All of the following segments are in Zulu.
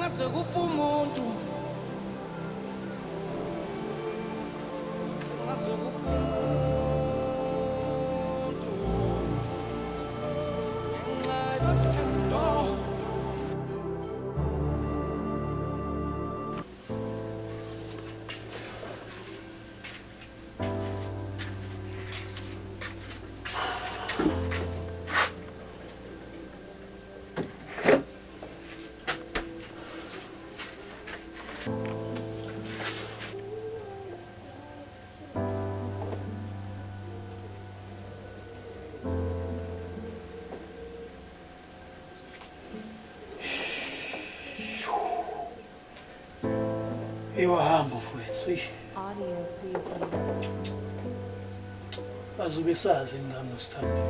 engaze kufa umuntu engaze kufa umuntu ngenxa yothando. Ewahamba mfowethu. Audio preview. Azobe sazi ngami nosithandile.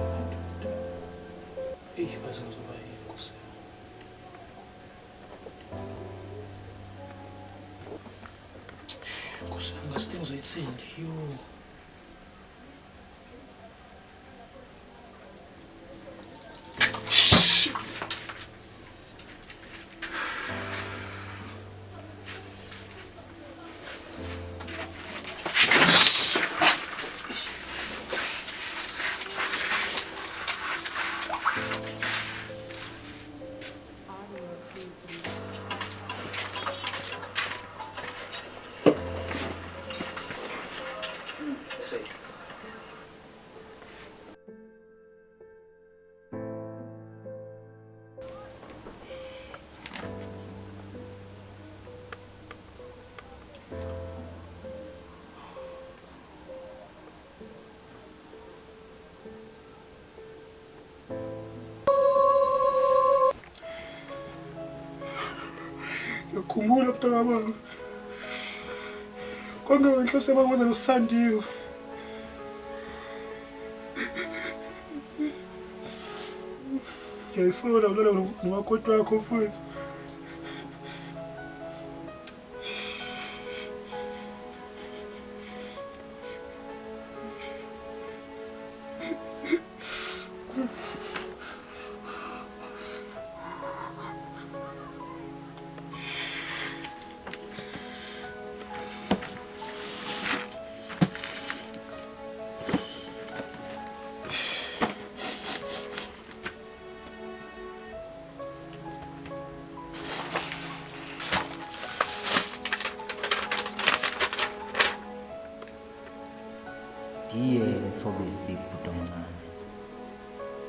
Kaze ngizoba yinkosi. Nkosi ngasidinga ngizoyithinde yo. Ngiyakhumbula mntakababa konke inhloso ebakwenza noSandiwe. Ngiyayisola ulala nomakoti wakho mfowethu. Diye Thobisi bhuti omncane,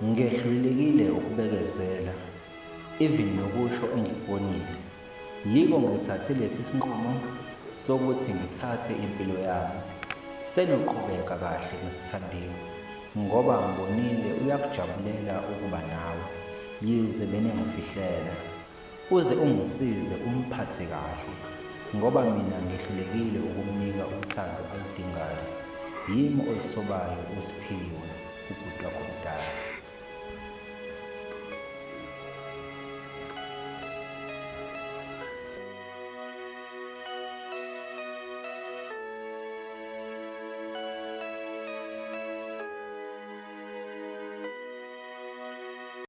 ngehlulekile ukubekezela even nokusho engikubonile. Yiko ngithathe lesi sinqumo sokuthi ngithathe impilo yami senoqhubeka kahle noSithandiwe ngoba ngibonile uyakujabulela ukuba nawe, yize benengifihlela uze ungisize umphathe kahle ngoba mina ngehlulekile ukumnika uthando aludingayo. Yimi ozithobayo uSiphiwe ubhuti wakho omdala.